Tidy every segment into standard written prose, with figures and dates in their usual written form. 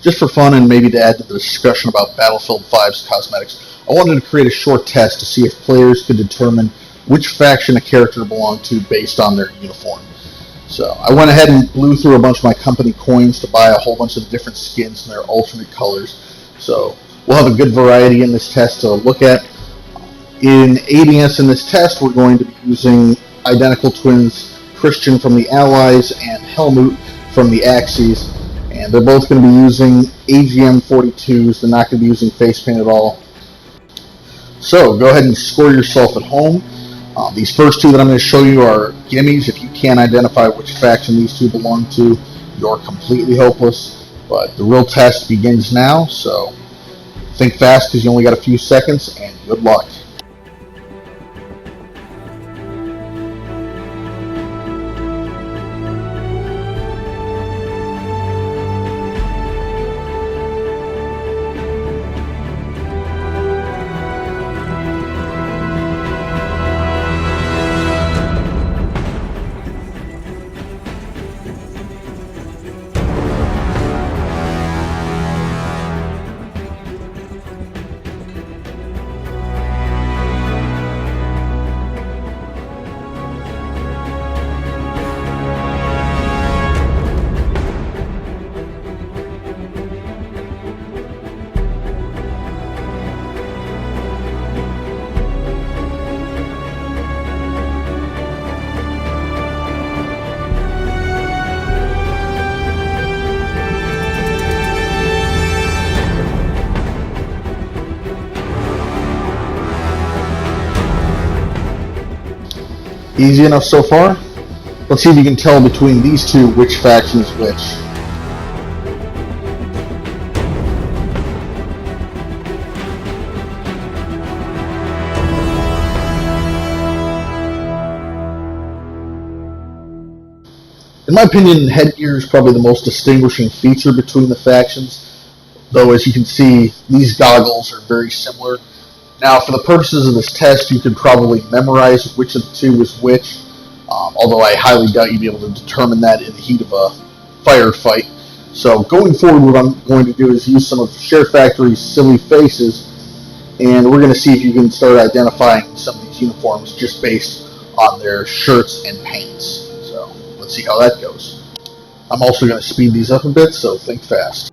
just for fun and maybe to add to the discussion about Battlefield 5's cosmetics, I wanted to create a short test to see if players could determine which faction a character belonged to based on their uniform. So I went ahead and blew through a bunch of my company coins to buy a whole bunch of different skins in their alternate colors. So we'll have a good variety in this test to look at. In aiding us in this test, we're going to be using identical twins Christian from the Allies and Helmut from the Axis. And they're both going to be using AGM 42s. They're not going to be using face paint at all. So go ahead and score yourself at home. These first two that I'm going to show you are gimmies. If you can't identify which faction these two belong to, you're completely hopeless. But the real test begins now, so think fast because you only got a few seconds, and good luck. Easy enough so far? Let's see if you can tell between these two which faction is which. In my opinion, headgear is probably the most distinguishing feature between the factions, though as you can see, these goggles are very similar. Now, for the purposes of this test, you could probably memorize which of the two is which, although I highly doubt you'd be able to determine that in the heat of a firefight. So going forward, what I'm going to do is use some of SHAREfactory's silly faces, and we're going to see if you can start identifying some of these uniforms just based on their shirts and pants. So let's see how that goes. I'm also going to speed these up a bit, so think fast.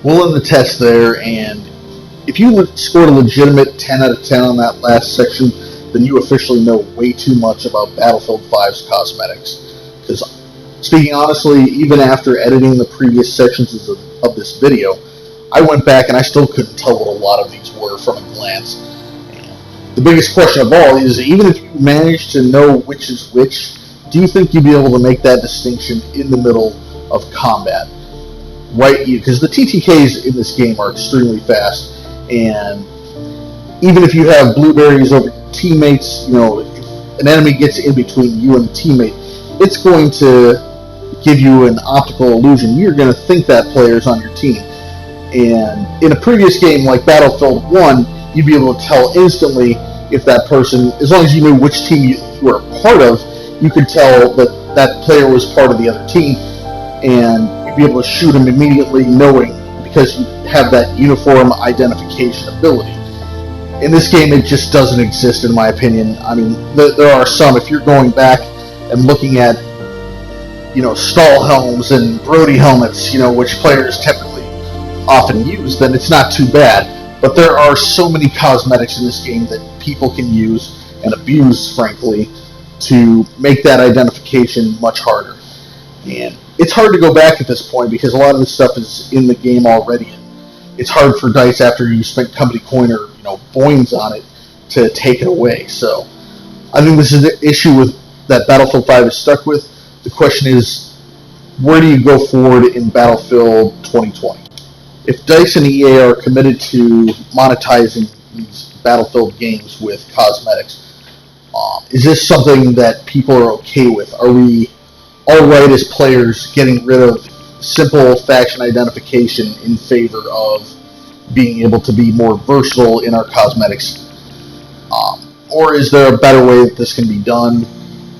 We'll end the test there, and if you scored a legitimate 10 out of 10 on that last section, then you officially know way too much about Battlefield 5's cosmetics. Because, speaking honestly, even after editing the previous sections of this video, I went back and I still couldn't tell what a lot of these were from a glance. And the biggest question of all is, even if you manage to know which is which, do you think you'd be able to make that distinction in the middle of combat? Right, because the TTKs in this game are extremely fast, and even if you have blueberries over your teammates, if an enemy gets in between you and the teammate, it's going to give you an optical illusion. You're going to think that player's on your team. And in a previous game like Battlefield 1, you'd be able to tell instantly if that person, as long as you knew which team you were a part of, you could tell that that player was part of the other team, and you'd be able to shoot him immediately, knowing, because you have that uniform identification ability. In this game, it just doesn't exist, in my opinion. I mean, there are some. If you're going back and looking at, Stahl helms and Brody helmets, which players typically often use, then it's not too bad. But there are so many cosmetics in this game that people can use and abuse, frankly, to make that identification much harder. And it's hard to go back at this point because a lot of this stuff is in the game already. It's hard for DICE, after you spent company coin or coins on it, to take it away. So I think this is the issue with that Battlefield 5 is stuck with. The question is, where do you go forward in Battlefield 2020? If DICE and EA are committed to monetizing these Battlefield games with cosmetics, is this something that people are okay with? Are we all right as players getting rid of simple faction identification in favor of being able to be more versatile in our cosmetics? Or is there a better way that this can be done?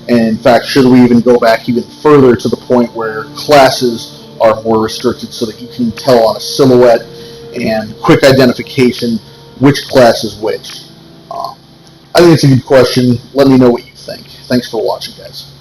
And in fact, should we even go back even further to the point where classes are more restricted so that you can tell on a silhouette and quick identification which class is which? I think it's a good question. Let me know what you think. Thanks for watching, guys.